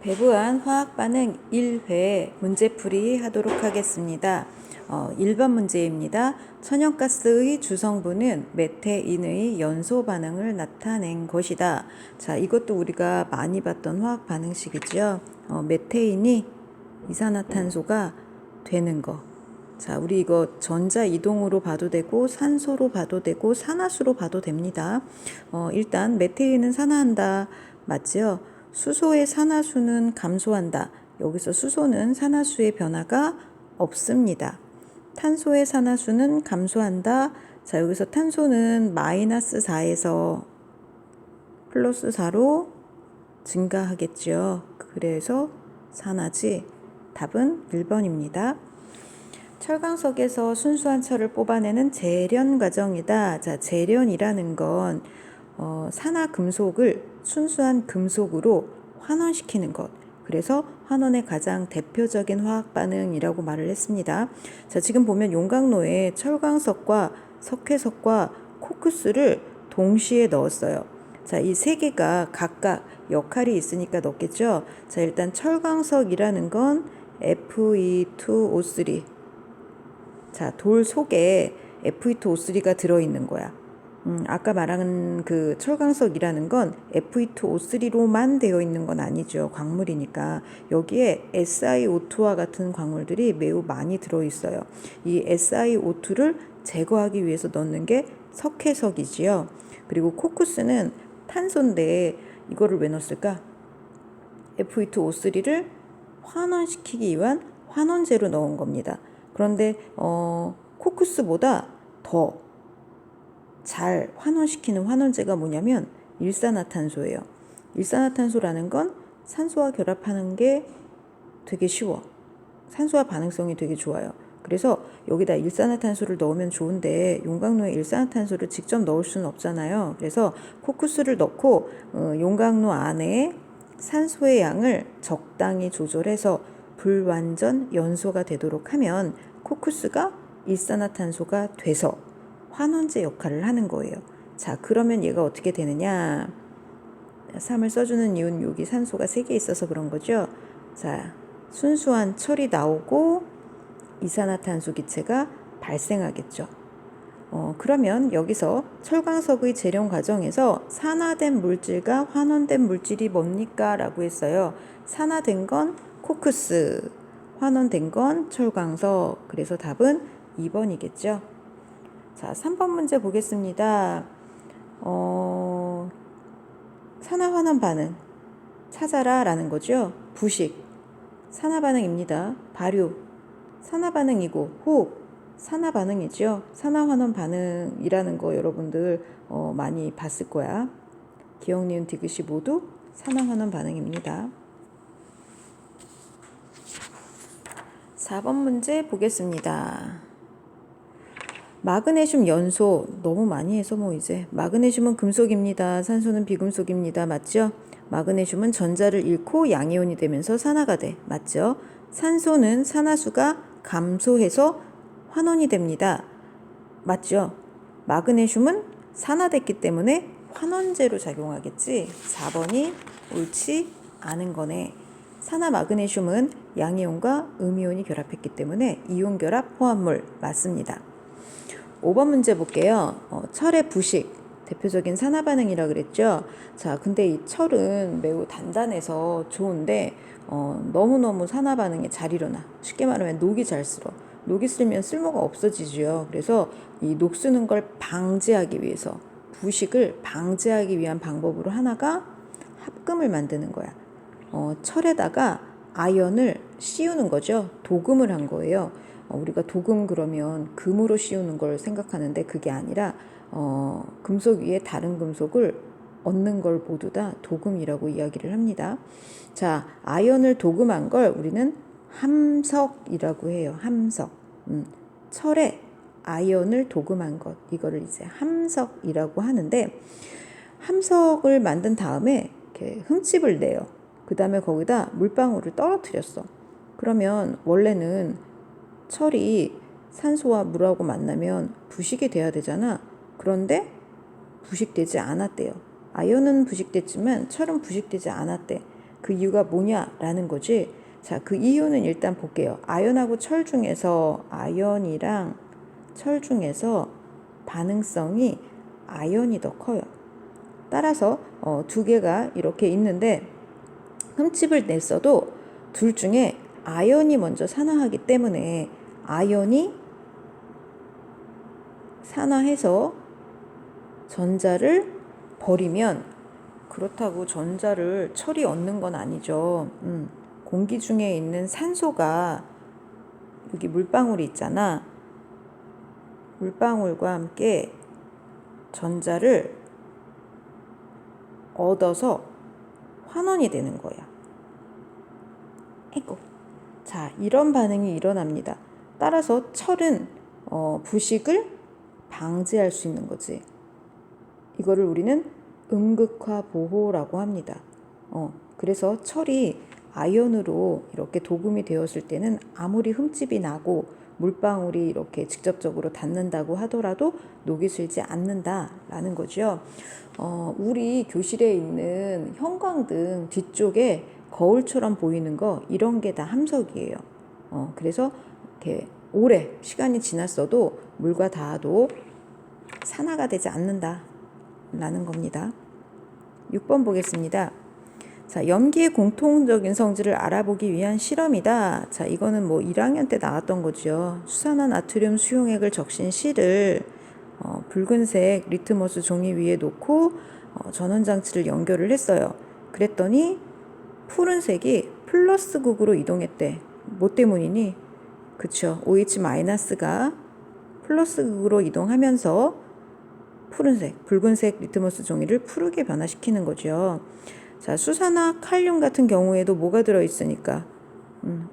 배부한 화학반응 1회 문제풀이 하도록 하겠습니다. 1번 문제입니다. 천연가스의 주성분은 메테인의 연소 반응을 나타낸 것이다. 자, 이것도 우리가 많이 봤던 화학 반응식이죠. 메테인이 이산화탄소가 되는 거. 자, 우리 이거 전자 이동으로 봐도 되고 산소로 봐도 되고 산화수로 봐도 됩니다. 일단 메테인은 산화한다. 맞죠? 수소의 산화수는 감소한다. 여기서 수소는 산화수의 변화가 없습니다. 탄소의 산화수는 감소한다. 자, 여기서 탄소는 마이너스 4에서 플러스 4로 증가하겠죠. 그래서 산화지. 답은 1번입니다. 철광석에서 순수한 철을 뽑아내는 재련 과정이다. 자, 재련이라는 건 산화 금속을 순수한 금속으로 환원시키는 것. 그래서 환원의 가장 대표적인 화학 반응이라고 말을 했습니다. 자, 지금 보면 용광로에 철광석과 석회석과 코크스를 동시에 넣었어요. 자, 이 세 개가 각각 역할이 있으니까 넣겠죠. 자, 일단 철광석이라는 건 Fe2O3. 자, 돌 속에 Fe2O3가 들어있는 거야. 아까 말한 그 철광석이라는 건 Fe2O3로만 되어 있는 건 아니죠. 광물이니까. 여기에 SiO2와 같은 광물들이 매우 많이 들어있어요. 이 SiO2를 제거하기 위해서 넣는 게 석회석이지요. 그리고 코크스는 탄소인데 이거를 왜 넣었을까? Fe2O3를 환원시키기 위한 환원제로 넣은 겁니다. 그런데 코크스보다 더 잘 환원시키는 환원제가 뭐냐면 일산화탄소예요. 일산화탄소라는 건 산소와 결합하는 게 되게 쉬워. 산소와 반응성이 되게 좋아요. 그래서 여기다 일산화탄소를 넣으면 좋은데 용광로에 일산화탄소를 직접 넣을 수는 없잖아요. 그래서 코크스를 넣고 용광로 안에 산소의 양을 적당히 조절해서 불완전 연소가 되도록 하면 코크스가 일산화탄소가 돼서 환원제 역할을 하는 거예요. 자, 그러면 얘가 어떻게 되느냐? 3을 써주는 이유는 여기 산소가 3개 있어서 그런 거죠. 자, 순수한 철이 나오고 이산화탄소 기체가 발생하겠죠. 그러면 여기서 철광석의 재련 과정에서 산화된 물질과 환원된 물질이 뭡니까? 라고 했어요. 산화된 건 코크스, 환원된 건 철광석. 그래서 답은 2번이겠죠. 자, 3번 문제 보겠습니다. 산화환원 반응 찾아라 라는 거죠. 부식, 산화반응입니다. 발효, 산화반응이고 호흡, 산화반응이죠. 산화환원 반응이라는 거 여러분들 많이 봤을 거야. 기억, 니은, 디귿이 모두 산화환원 반응입니다. 4번 문제 보겠습니다. 마그네슘 연소 너무 많이 해서 이제 마그네슘은 금속입니다. 산소는 비금속입니다. 맞죠? 마그네슘은 전자를 잃고 양이온이 되면서 산화가 돼. 맞죠? 산소는 산화수가 감소해서 환원이 됩니다. 맞죠? 마그네슘은 산화됐기 때문에 환원제로 작용하겠지. 4번이 옳지 않은 거네. 산화 마그네슘은 양이온과 음이온이 결합했기 때문에 이온 결합 호합물 맞습니다. 5번 문제 볼게요. 철의 부식, 대표적인 산화 반응이라 그랬죠. 자, 근데 이 철은 매우 단단해서 좋은데 너무너무 산화 반응이 잘 일어나. 쉽게 말하면 녹이 잘 쓸어. 녹이 쓸면 쓸모가 없어지죠. 그래서 이 녹 쓰는 걸 방지하기 위해서 부식을 방지하기 위한 방법으로 하나가 합금을 만드는 거야. 철에다가 아연을 씌우는 거죠. 도금을 한 거예요. 우리가 도금 그러면 금으로 씌우는 걸 생각하는데 그게 아니라 금속 위에 다른 금속을 얹는 걸 모두 다 도금이라고 이야기를 합니다. 자, 아연을 도금한 걸 우리는 함석이라고 해요. 함석. 철에 아연을 도금한 것, 이거를 이제 함석이라고 하는데, 함석을 만든 다음에 이렇게 흠집을 내요. 그 다음에 거기다 물방울을 떨어뜨렸어. 그러면 원래는 철이 산소와 물하고 만나면 부식이 돼야 되잖아. 그런데 부식되지 않았대요. 아연은 부식됐지만 철은 부식되지 않았대. 그 이유가 뭐냐라는 거지. 자, 그 이유는 일단 볼게요. 아연하고 철 중에서 아연이랑 철 중에서 반응성이 아연이 더 커요. 따라서 두 개가 이렇게 있는데 흠집을 냈어도 둘 중에 아연이 먼저 산화하기 때문에 아연이 산화해서 전자를 버리면 그렇다고 전자를 철이 얻는 건 아니죠. 공기 중에 있는 산소가 여기 물방울이 있잖아. 물방울과 함께 전자를 얻어서 환원이 되는 거야. 아이고. 자, 이런 반응이 일어납니다. 따라서 철은 부식을 방지할 수 있는 거지. 이거를 우리는 음극화 보호라고 합니다. 그래서 철이 아연으로 이렇게 도금이 되었을 때는 아무리 흠집이 나고 물방울이 이렇게 직접적으로 닿는다고 하더라도 녹이 슬지 않는다라는 거죠. 우리 교실에 있는 형광등 뒤쪽에 거울처럼 보이는 거 이런 게 다 함석이에요. 그래서 이렇게 오래 시간이 지났어도 물과 닿아도 산화가 되지 않는다라는 겁니다. 6번 보겠습니다. 자, 염기의 공통적인 성질을 알아보기 위한 실험이다. 자, 이거는 뭐 1학년 때 나왔던 거죠. 수산화 나트륨 수용액을 적신 실을 붉은색 리트머스 종이 위에 놓고 전원장치를 연결을 했어요. 그랬더니 푸른색이 플러스 극으로 이동했대. 뭐 때문이니? 그쵸. OH-가 플러스 극으로 이동하면서 붉은색 리트머스 종이를 푸르게 변화시키는 거죠. 자, 수산화 칼륨 같은 경우에도 뭐가 들어있으니까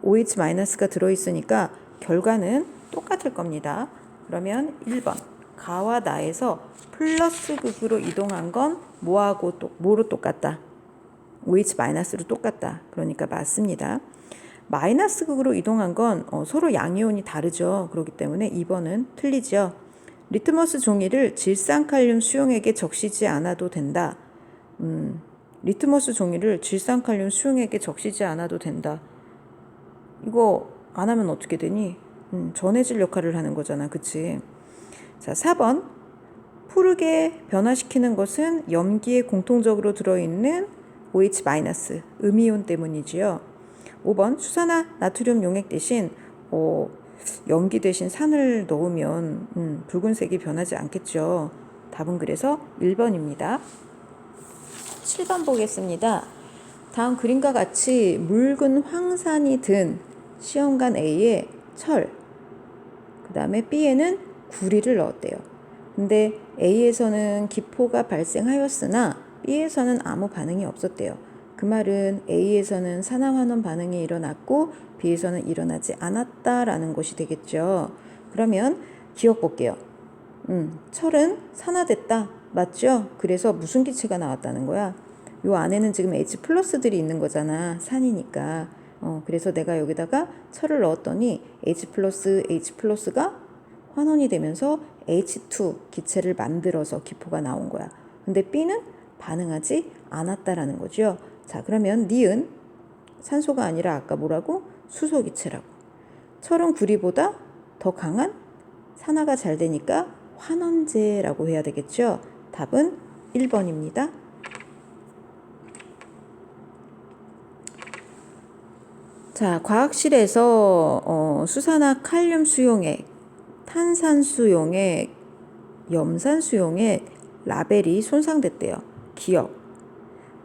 OH-가 들어있으니까 결과는 똑같을 겁니다. 그러면 1번 가와 나에서 플러스 극으로 이동한 건 뭐로 똑같다? OH-로 똑같다. 그러니까 맞습니다. 마이너스 극으로 이동한 건 서로 양이온이 다르죠. 그렇기 때문에 2번은 틀리죠. 리트머스 종이를 질산칼륨 수용액에 적시지 않아도 된다. 리트머스 종이를 질산칼륨 수용액에 적시지 않아도 된다. 이거 안 하면 어떻게 되니? 전해질 역할을 하는 거잖아. 그치? 자, 4번 푸르게 변화시키는 것은 염기에 공통적으로 들어있는 OH- 음이온 때문이지요. 5번 수산화 나트륨 용액 대신 염기 대신 산을 넣으면 붉은색이 변하지 않겠죠. 답은 그래서 1번입니다. 7번 보겠습니다. 다음 그림과 같이 묽은 황산이 든 시험관 A에 철, 그 다음에 B에는 구리를 넣었대요. 근데 A에서는 기포가 발생하였으나 B에서는 아무 반응이 없었대요. 그 말은 A에서는 산화환원 반응이 일어났고 B에서는 일어나지 않았다라는 것이 되겠죠. 그러면 기억 볼게요. 철은 산화됐다. 맞죠? 그래서 무슨 기체가 나왔다는 거야? 요 안에는 지금 H+들이 있는 거잖아. 산이니까. 그래서 내가 여기다가 철을 넣었더니 H+가 환원이 되면서 H2 기체를 만들어서 기포가 나온 거야. 근데 B는 반응하지 않았다라는 거죠. 자, 그러면 니은 산소가 아니라 아까 뭐라고? 수소 기체라고. 철은 구리보다 더 강한 산화가 잘 되니까 환원제라고 해야 되겠죠. 답은 1번입니다. 자, 과학실에서 수산화 칼륨 수용액, 탄산 수용액, 염산 수용액 라벨이 손상됐대요. 기억.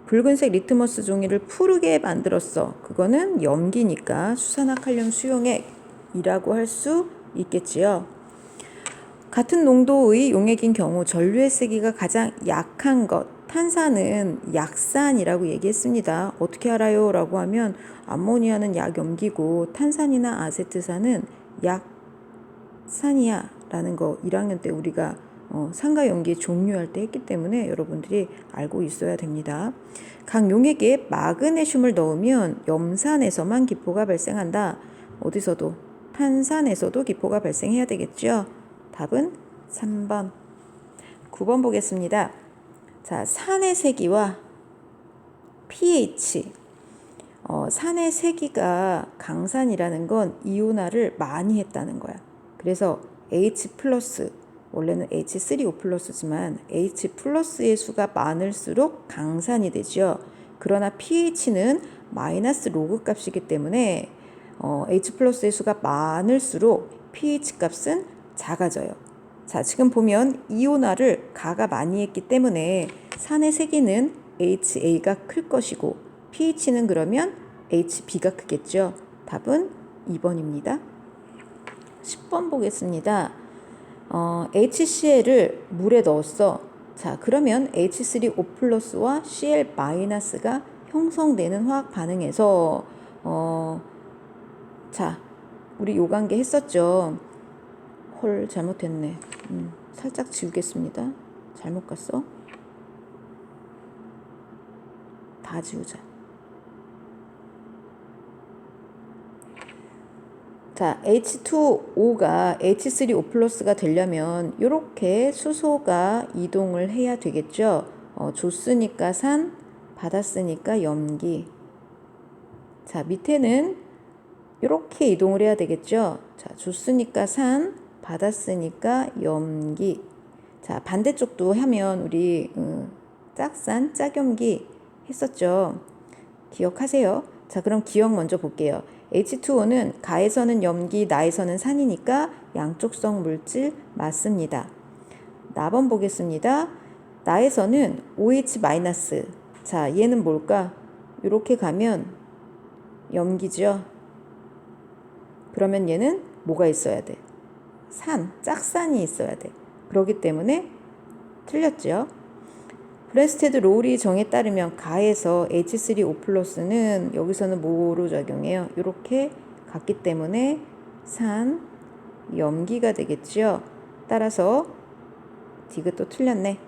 붉은색 리트머스 종이를 푸르게 만들었어. 그거는 염기니까 수산화 칼륨 수용액이라고 할 수 있겠지요. 같은 농도의 용액인 경우 전류의 세기가 가장 약한 것, 탄산은 약산이라고 얘기했습니다. 어떻게 알아요? 라고 하면 암모니아는 약염기고 탄산이나 아세트산은 약산이야 라는 거 1학년 때 우리가 산가염기 종류할 때 했기 때문에 여러분들이 알고 있어야 됩니다. 각 용액에 마그네슘을 넣으면 염산에서만 기포가 발생한다. 어디서도 탄산에서도 기포가 발생해야 되겠죠. 답은 3번. 9번 보겠습니다. 자, 산의 세기와 pH, 산의 세기가 강산이라는 건 이온화를 많이 했다는 거야. 그래서 H+, 원래는 H3O 플러스지만 H 플러스의 수가 많을수록 강산이 되죠. 그러나 pH는 마이너스 로그 값이기 때문에 H 플러스의 수가 많을수록 pH 값은 작아져요. 자, 지금 보면 이온화를 가가 많이 했기 때문에 산의 세기는 HA가 클 것이고 pH는 그러면 HB가 크겠죠. 답은 2번입니다. 10번 보겠습니다. HCl을 물에 넣었어. 자, 그러면 H3O 플러스와 Cl 마이너스가 형성되는 화학 반응에서 자, 우리 요관계 했었죠. 헐, 잘못했네. 살짝 지우겠습니다. 잘못 갔어. 다 지우자. 자, H2O가 H3O 플러스가 되려면 이렇게 수소가 이동을 해야 되겠죠. 줬으니까 산, 받았으니까 염기. 자, 밑에는 이렇게 이동을 해야 되겠죠. 자, 줬으니까 산, 받았으니까 염기. 자, 반대쪽도 하면 우리 짝산, 짝염기 했었죠. 기억하세요. 자, 그럼 기억 먼저 볼게요. H2O는 가에서는 염기, 나에서는 산이니까 양쪽성 물질 맞습니다. 나번 보겠습니다. 나에서는 OH-. 자, 얘는 뭘까? 이렇게 가면 염기죠. 그러면 얘는 뭐가 있어야 돼? 산, 짝산이 있어야 돼. 그렇기 때문에 틀렸죠. 브랜스테드 롤이 정에 따르면 가에서 H3O 플러스는 여기서는 뭐로 작용해요? 이렇게 갔기 때문에 산, 염기가 되겠죠. 따라서 디귿도 틀렸네.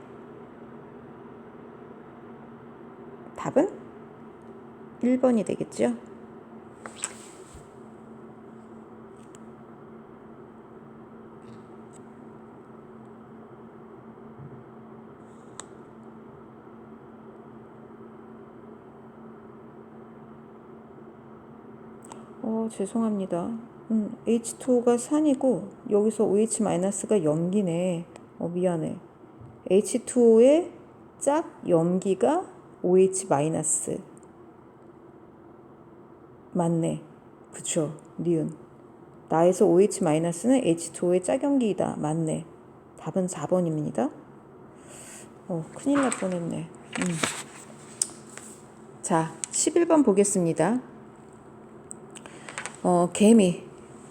답은 1번이 되겠죠. 죄송합니다. H2O가 산이고 여기서 OH-가 염기네. 미안해. H2O의 짝 염기가 OH-. 맞네. 그쵸. 니은. 나에서 OH-는 H2O의 짝염기이다. 맞네. 답은 4번입니다. 큰일 날 뻔했네. 자, 11번 보겠습니다.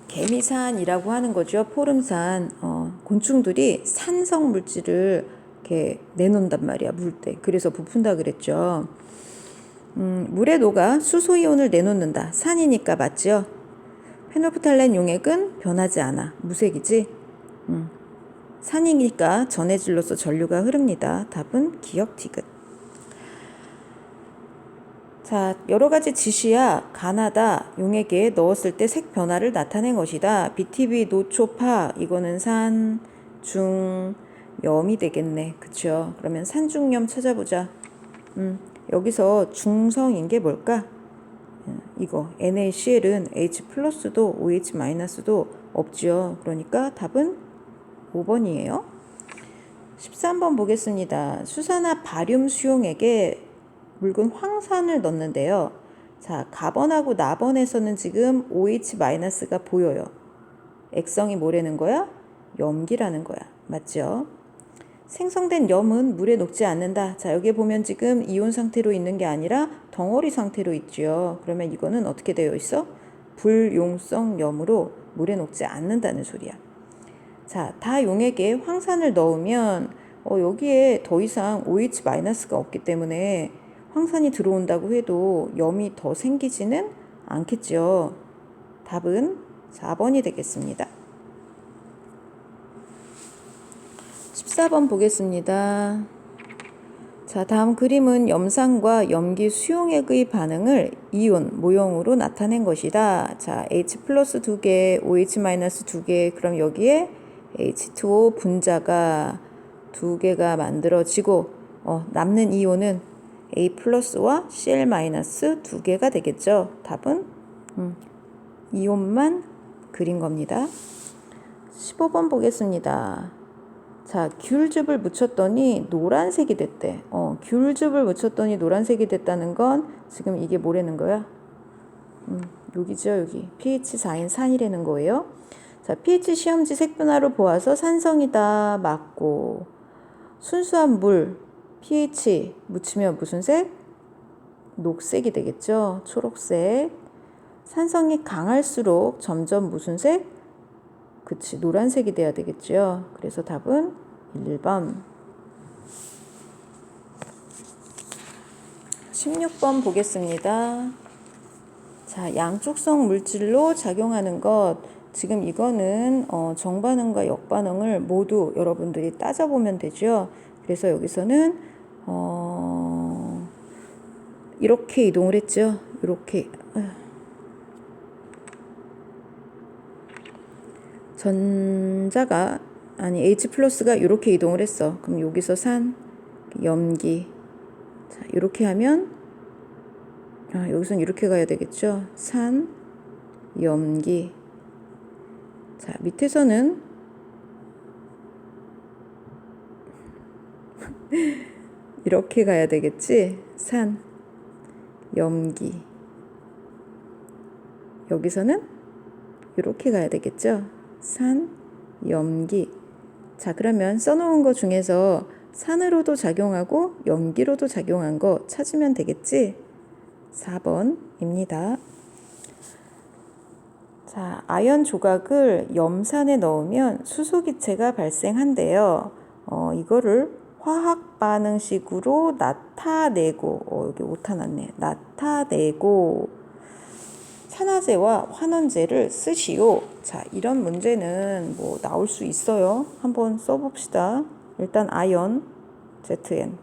개미산이라고 하는 거죠. 포름산. 곤충들이 산성 물질을 이렇게 내놓는단 말이야, 물때. 그래서 부푼다 그랬죠. 물에 녹아 수소이온을 내놓는다. 산이니까 맞죠? 페놀프탈렌 용액은 변하지 않아. 무색이지? 산이니까 전해질로서 전류가 흐릅니다. 답은 기억 디귿. 자, 여러 가지 지시야 가나다 용액에 넣었을 때 색 변화를 나타낸 것이다. BTB, 노초파, 이거는 산, 중, 염이 되겠네. 그쵸? 그러면 산중염 찾아보자. 여기서 중성인 게 뭘까? 이거 NaCl은 H 플러스도 OH 마이너스도 없죠. 그러니까 답은 5번이에요. 13번 보겠습니다. 수산화 바륨 수용액에 묽은 황산을 넣는데요. 자, 가번하고 나번에서는 지금 OH-가 보여요. 액성이 뭐라는 거야? 염기라는 거야. 맞죠? 생성된 염은 물에 녹지 않는다. 자, 여기 보면 지금 이온 상태로 있는 게 아니라 덩어리 상태로 있죠. 그러면 이거는 어떻게 되어 있어? 불용성 염으로 물에 녹지 않는다는 소리야. 자, 다용액에 황산을 넣으면 여기에 더 이상 OH-가 없기 때문에 황산이 들어온다고 해도 염이 더 생기지는 않겠죠. 답은 4번이 되겠습니다. 14번 보겠습니다. 자, 다음 그림은 염산과 염기 수용액의 반응을 이온 모형으로 나타낸 것이다. 자, H 플러스 2개, OH 마이너스 2개, 그럼 여기에 H2O 분자가 2개가 만들어지고 남는 이온은 A 플러스와 Cl 마이너스 두 개가 되겠죠. 답은 이온만 그린 겁니다. 15번 보겠습니다. 자, 귤즙을 묻혔더니 노란색이 됐대. 귤즙을 묻혔더니 노란색이 됐다는 건 지금 이게 뭐라는 거야? 여기죠, 여기. pH 4인 산이라는 거예요. 자, pH 시험지 색분화로 보아서 산성이다. 맞고. 순수한 물, pH 묻히면 무슨 색? 녹색이 되겠죠. 초록색. 산성이 강할수록 점점 무슨 색? 그치, 노란색이 돼야 되겠죠. 그래서 답은 1번. 16번 보겠습니다. 자, 양쪽성 물질로 작용하는 것. 지금 이거는 정반응과 역반응을 모두 여러분들이 따져보면 되죠. 그래서 여기서는 이렇게 이동을 했죠. 이렇게. 전자가 아니 H 플러스가 이렇게 이동을 했어. 그럼 여기서 산, 염기. 자, 이렇게 하면 여기서는 이렇게 가야 되겠죠. 산, 염기. 자, 밑에서는 이렇게 가야 되겠지. 산, 염기. 여기서는 이렇게 가야 되겠죠. 산, 염기. 자, 그러면 써놓은 거 중에서 산으로도 작용하고 염기로도 작용한 거 찾으면 되겠지? 4번입니다. 자, 아연 조각을 염산에 넣으면 수소기체가 발생한대요. 이거를 화학 반응식으로 나타내고, 여기 오타 났네. 나타내고, 산화제와 환원제를 쓰시오. 자, 이런 문제는 뭐 나올 수 있어요. 한번 써봅시다. 일단 아연, ZN.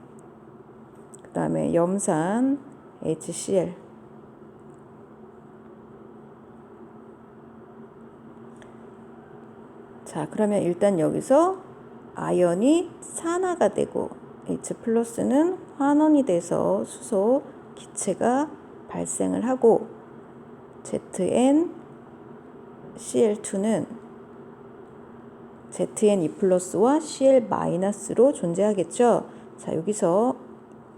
그 다음에 염산, HCl. 자, 그러면 일단 여기서 아연이 산화가 되고 H 플러스는 환원이 돼서 수소 기체가 발생을 하고 ZnCl2는 ZnE 플러스와 Cl 마이너스로 존재하겠죠. 자, 여기서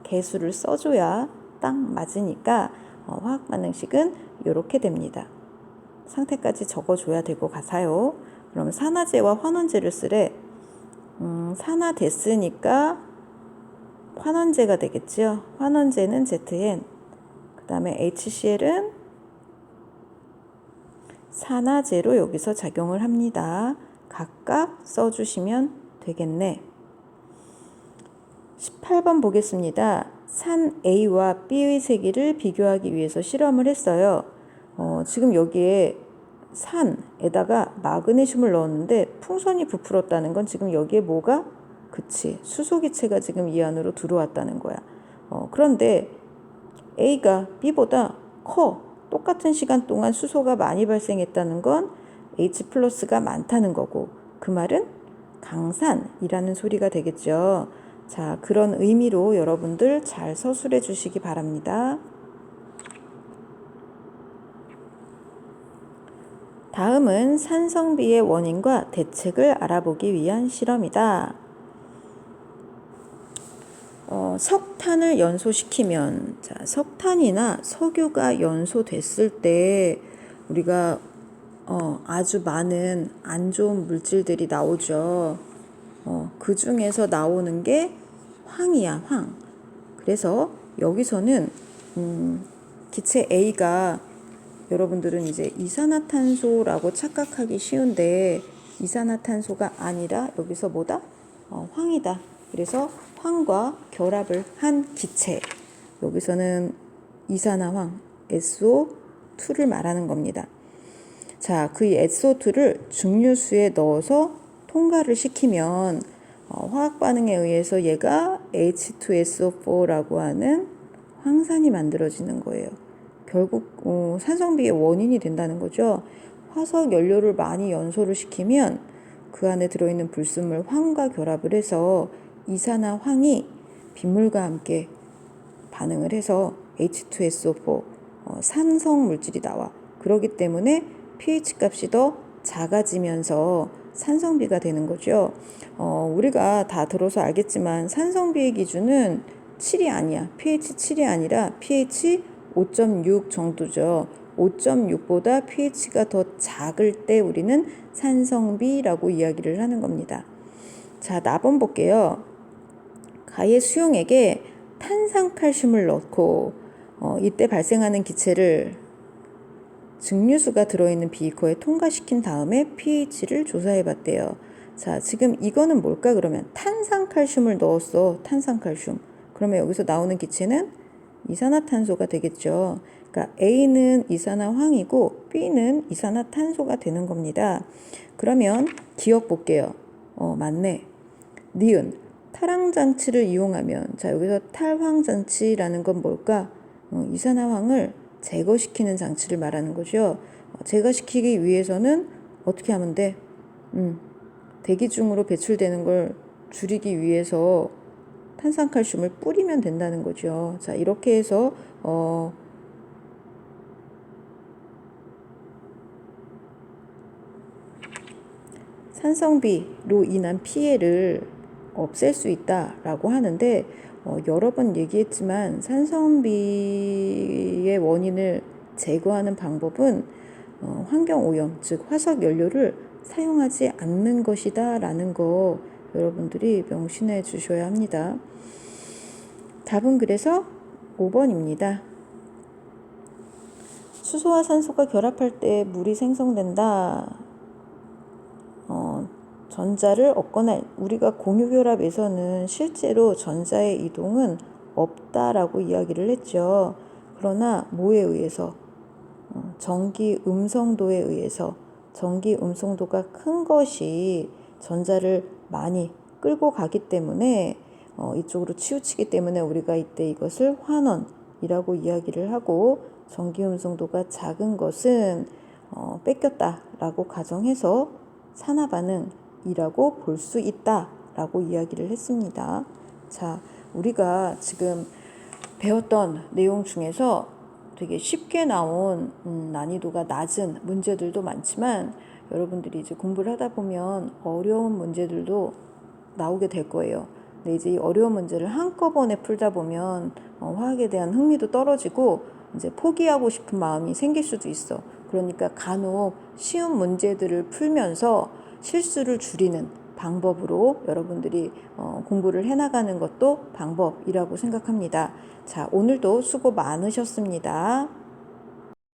개수를 써줘야 딱 맞으니까 화학 반응식은 이렇게 됩니다. 상태까지 적어줘야 될 것 같아요. 그럼 산화제와 환원제를 쓰래. 산화됐으니까 환원제가 되겠죠. 환원제는 ZN. 그 다음에 HCl은 산화제로 여기서 작용을 합니다. 각각 써주시면 되겠네. 18번 보겠습니다. 산 A와 B의 세기를 비교하기 위해서 실험을 했어요. 지금 여기에 산에다가 마그네슘을 넣었는데 풍선이 부풀었다는 건 지금 여기에 뭐가? 그치, 수소기체가 지금 이 안으로 들어왔다는 거야. 그런데 A가 B보다 커. 똑같은 시간 동안 수소가 많이 발생했다는 건 H 플러스가 많다는 거고, 그 말은 강산이라는 소리가 되겠죠. 자, 그런 의미로 여러분들 잘 서술해 주시기 바랍니다. 다음은 산성비의 원인과 대책을 알아보기 위한 실험이다. 석탄을 연소시키면, 자, 석탄이나 석유가 연소됐을 때 우리가 아주 많은 안 좋은 물질들이 나오죠. 그 중에서 나오는 게 황이야, 황. 그래서 여기서는 기체 A가 여러분들은 이제 이산화탄소라고 착각하기 쉬운데 이산화탄소가 아니라 여기서 뭐다? 황이다. 그래서 황과 결합을 한 기체. 여기서는 이산화황, SO2를 말하는 겁니다. 자, 그 SO2를 증류수에 넣어서 통과를 시키면 화학 반응에 의해서 얘가 H2SO4라고 하는 황산이 만들어지는 거예요. 결국 산성비의 원인이 된다는 거죠. 화석 연료를 많이 연소를 시키면 그 안에 들어있는 불순물 황과 결합을 해서 이산화황이 빗물과 함께 반응을 해서 H2SO4 산성 물질이 나와. 그렇기 때문에 pH 값이 더 작아지면서 산성비가 되는 거죠. 우리가 다 들어서 알겠지만 산성비의 기준은 7이 아니야. pH 7이 아니라 pH 5.6 정도죠. 5.6보다 pH가 더 작을 때 우리는 산성비라고 이야기를 하는 겁니다. 자, 나번 볼게요. 가의 수용액에 탄산칼슘을 넣고 이때 발생하는 기체를 증류수가 들어있는 비커에 통과시킨 다음에 pH를 조사해 봤대요. 자, 지금 이거는 뭘까? 그러면 탄산칼슘을 넣었어. 탄산칼슘. 그러면 여기서 나오는 기체는 이산화탄소가 되겠죠. 그러니까 A는 이산화황이고 B는 이산화탄소가 되는 겁니다. 그러면 기억 볼게요. 맞네. 니은 탈황장치를 이용하면, 자, 여기서 탈황장치라는 건 뭘까? 이산화황을 제거시키는 장치를 말하는 거죠. 제거시키기 위해서는 어떻게 하면 돼? 대기 중으로 배출되는 걸 줄이기 위해서 탄산칼슘을 뿌리면 된다는 거죠. 자, 이렇게 해서 산성비로 인한 피해를 없앨 수 있다라고 하는데 여러 번 얘기했지만 산성비의 원인을 제거하는 방법은 환경오염, 즉 화석연료를 사용하지 않는 것이다 라는 거 여러분들이 명심해 주셔야 합니다. 답은 그래서 5번입니다. 수소와 산소가 결합할 때 물이 생성된다. 전자를 얻거나 우리가 공유결합에서는 실제로 전자의 이동은 없다라고 이야기를 했죠. 그러나 뭐에 의해서? 전기 음성도에 의해서. 전기 음성도가 큰 것이 전자를 많이 끌고 가기 때문에 이쪽으로 치우치기 때문에 우리가 이때 이것을 환원이라고 이야기를 하고, 전기 음성도가 작은 것은 뺏겼다라고 가정해서 산화반응이라고 볼 수 있다라고 이야기를 했습니다. 자, 우리가 지금 배웠던 내용 중에서 되게 쉽게 나온 난이도가 낮은 문제들도 많지만 여러분들이 이제 공부를 하다 보면 어려운 문제들도 나오게 될 거예요. 근데 이제 이 어려운 문제를 한꺼번에 풀다 보면 화학에 대한 흥미도 떨어지고 이제 포기하고 싶은 마음이 생길 수도 있어. 그러니까 간혹 쉬운 문제들을 풀면서 실수를 줄이는 방법으로 여러분들이 공부를 해나가는 것도 방법이라고 생각합니다. 자, 오늘도 수고 많으셨습니다.